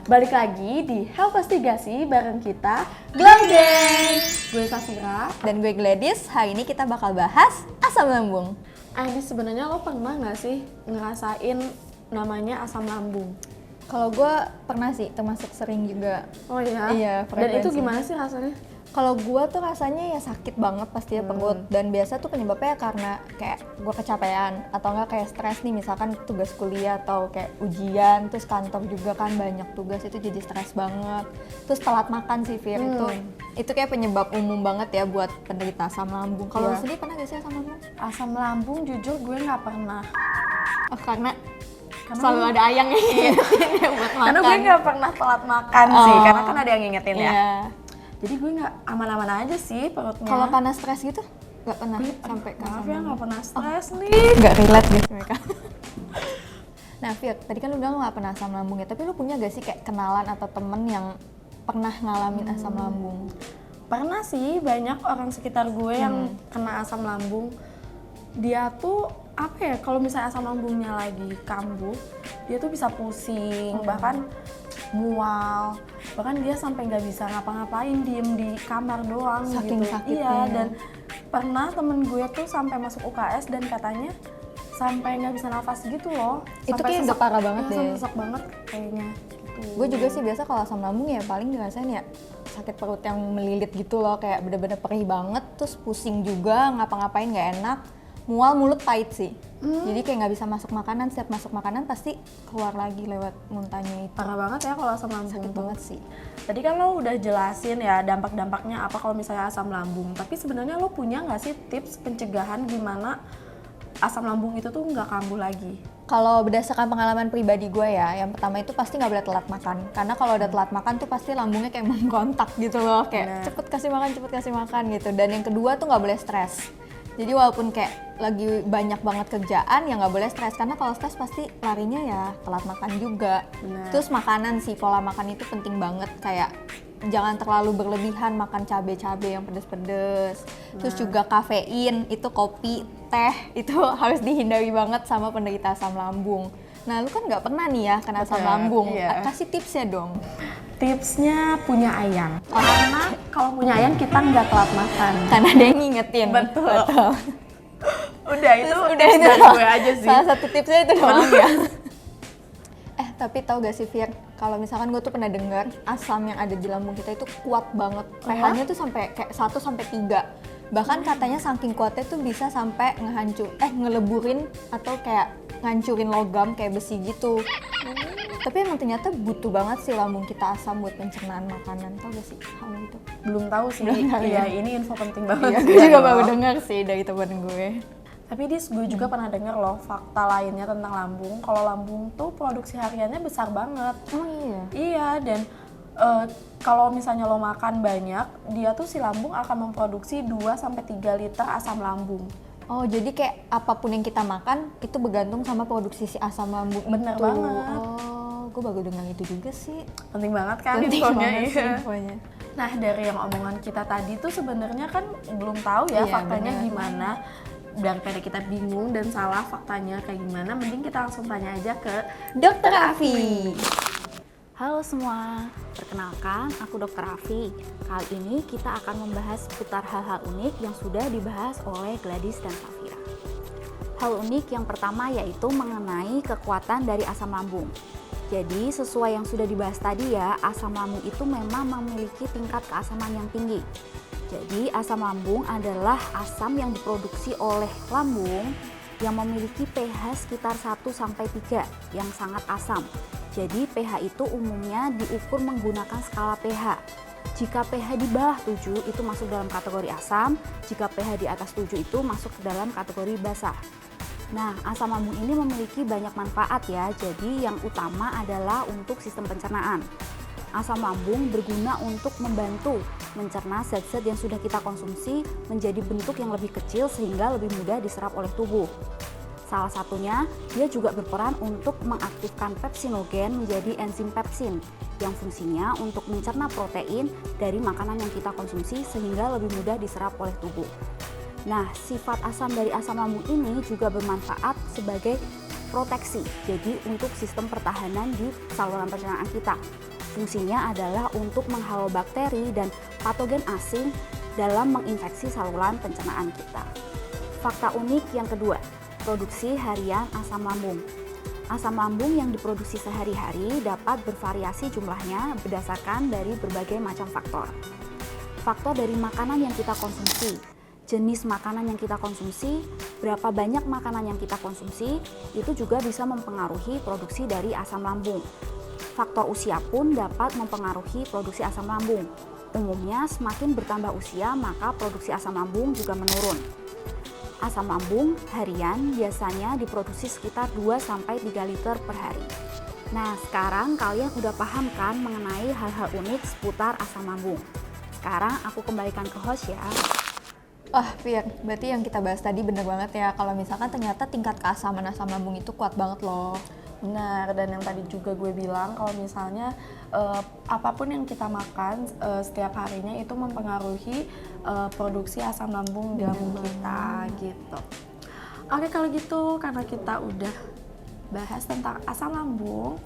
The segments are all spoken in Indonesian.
Balik lagi di Healthvestigasi bareng kita, Glow Gang. Gue Safira. Dan gue Gladys. Hari ini kita bakal bahas asam lambung. Ini sebenarnya lo pernah nggak sih ngerasain namanya asam lambung? Kalau gue pernah sih, termasuk sering juga. Oh iya? Iya, Dan itu frekuensi. gimana sih rasanya? Kalau gue tuh rasanya ya sakit banget pasti ya perut. Dan biasa tuh penyebabnya karena kayak gue kecapean atau enggak kayak stres nih, misalkan tugas kuliah atau kayak ujian, terus kantor juga kan banyak tugas, itu jadi stres banget. Terus telat makan sih Fir, itu kayak penyebab umum banget ya buat penderita asam lambung. Kalau Iya. lu sendiri pernah gak sih asam lambung? Asam lambung jujur gue nggak pernah. Oh, karena selalu ada ayang yang ingetin buat makan. Karena gue nggak pernah telat makan sih, Oh. karena kan ada yang ngingetin ya. Iya. Jadi gue nggak aman-aman aja sih perutnya. Kalau karena stres gitu nggak pernah sampai ke Maaf asam ya lambung. nggak pernah stres nih. Nggak relate deh mereka. Nah Fir, tadi kan lu bilang lu nggak pernah asam lambung ya, tapi lu punya gak sih kayak kenalan atau temen yang pernah ngalamin asam lambung? Pernah sih, banyak orang sekitar gue yang kena asam lambung. Dia tuh apa ya, kalau misalnya asam lambungnya lagi kambuh, dia tuh bisa pusing, bahkan mual, bahkan dia sampai nggak bisa ngapa-ngapain, diem di kamar doang. Saking gitu. sakitnya. Iya, dan pernah temen gue tuh sampai masuk UKS dan katanya sampai nggak bisa nafas gitu loh. Itu Sampai kayak udah sesek- parah banget iya, deh. sampai sesek banget kayaknya gitu. Gue juga sih biasa kalau asam lambung ya paling dirasain ya sakit perut yang melilit gitu loh, kayak bener-bener perih banget, terus pusing juga, ngapa-ngapain nggak enak, mual, mulut pahit sih. Jadi kayak nggak bisa masuk makanan, setiap masuk makanan pasti keluar lagi lewat muntahnya itu. Parah banget ya kalau asam lambung Sakit tuh. banget sih. Tadi kan lo udah jelasin ya dampak-dampaknya apa kalau misalnya asam lambung. Tapi sebenarnya lo punya nggak sih tips pencegahan gimana asam lambung itu tuh nggak kambuh lagi? Kalau berdasarkan pengalaman pribadi gue ya, yang pertama itu pasti nggak boleh telat makan. Karena kalau udah telat makan tuh pasti lambungnya kayak memberontak gitu loh, kayak cepet kasih makan gitu. Dan yang kedua tuh nggak boleh stres. Jadi walaupun kayak lagi banyak banget kerjaan, ya nggak boleh stres. Karena kalau stres pasti larinya ya telat makan juga. Bener. Terus makanan sih, pola makan itu penting banget. Kayak jangan terlalu berlebihan makan cabai-cabai yang pedes-pedes. Terus juga kafein, itu kopi, teh, itu harus dihindari banget sama penderita asam lambung. Nah lu kan nggak pernah nih ya kena asam Betul, lambung, iya. kasih tipsnya dong. Tipsnya punya ayang. Karena kalau punya ayang kita nggak telat makan. Karena ada yang ngingetin. Betul. Udah itu Udah tips itu dari doang. gue aja sih. Salah satu tipsnya itu doang ya. Tapi tau gak sih Fir, kalau misalkan gue tuh pernah dengar asam yang ada di lambung kita itu kuat banget. pH-nya tuh sampai kayak 1 sampai 3. Bahkan katanya saking kuatnya tuh bisa sampai ngeleburin atau kayak ngancurin logam kayak besi gitu. Tapi emang ternyata butuh banget sih lambung kita asam buat pencernaan makanan. Tau gak sih hal itu? Belum tahu sih. Belum tahu Iya, ya? ini info penting banget. Iya, sih gue juga ya, baru lo. dengar sih dari temen gue. Tapi gue juga pernah denger loh fakta lainnya tentang lambung. Kalau lambung tuh produksi hariannya besar banget. Emang iya? Iya, dan kalau misalnya lo makan banyak, dia tuh si lambung akan memproduksi 2-3 liter asam lambung. Oh, jadi kayak apapun yang kita makan itu bergantung sama produksi si asam lambung Bener itu. banget. Oh, gue baru dengar itu juga sih. Penting banget kan Penting infonya. banget sih Iya. infonya. Nah, dari yang omongan kita tadi tuh sebenarnya kan belum tahu ya Iya, faktanya bener. gimana. Daripada kita bingung dan salah faktanya kayak gimana, mending kita langsung tanya aja ke Dokter Afi. Halo semua, perkenalkan aku Dr. Afi. Kali ini kita akan membahas seputar hal-hal unik yang sudah dibahas oleh Gladys dan Safira. Hal unik yang pertama yaitu mengenai kekuatan dari asam lambung. Jadi sesuai yang sudah dibahas tadi ya, asam lambung itu memang memiliki tingkat keasaman yang tinggi. Jadi asam lambung adalah asam yang diproduksi oleh lambung yang memiliki pH sekitar 1-3 yang sangat asam. Jadi pH itu umumnya diukur menggunakan skala pH. Jika pH di bawah 7 itu masuk dalam kategori asam, jika pH di atas 7 itu masuk ke dalam kategori basa. Nah, asam lambung ini memiliki banyak manfaat ya. Jadi yang utama adalah untuk sistem pencernaan. Asam lambung berguna untuk membantu mencerna zat-zat yang sudah kita konsumsi menjadi bentuk yang lebih kecil sehingga lebih mudah diserap oleh tubuh. Salah satunya, dia juga berperan untuk mengaktifkan pepsinogen menjadi enzim pepsin yang fungsinya untuk mencerna protein dari makanan yang kita konsumsi sehingga lebih mudah diserap oleh tubuh. Nah, sifat asam dari asam lambung ini juga bermanfaat sebagai proteksi, jadi untuk sistem pertahanan di saluran pencernaan kita. Fungsinya adalah untuk menghalau bakteri dan patogen asing dalam menginfeksi saluran pencernaan kita. Fakta unik yang kedua, produksi harian asam lambung. Asam lambung yang diproduksi sehari-hari dapat bervariasi jumlahnya berdasarkan dari berbagai macam faktor. Faktor dari makanan yang kita konsumsi, jenis makanan yang kita konsumsi, berapa banyak makanan yang kita konsumsi, itu juga bisa mempengaruhi produksi dari asam lambung. Faktor usia pun dapat mempengaruhi produksi asam lambung. Umumnya semakin bertambah usia maka produksi asam lambung juga menurun. Asam lambung harian biasanya diproduksi sekitar 2-3 liter per hari. Nah, sekarang kalian udah paham kan mengenai hal-hal unik seputar asam lambung. Sekarang aku kembalikan ke host ya. Wah, Fir, berarti yang kita bahas tadi bener banget ya. Kalau misalkan ternyata tingkat keasaman asam lambung itu kuat banget loh. Benar, dan yang tadi juga gue bilang kalau misalnya apapun yang kita makan setiap harinya itu mempengaruhi produksi asam lambung di lambung kita gitu. Oke, kalau gitu karena kita udah bahas tentang asam lambung,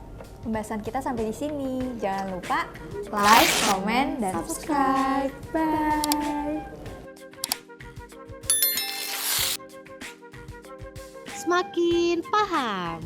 Pembahasan kita sampai di sini. Jangan lupa like, comment, dan subscribe. Bye. Semakin paham.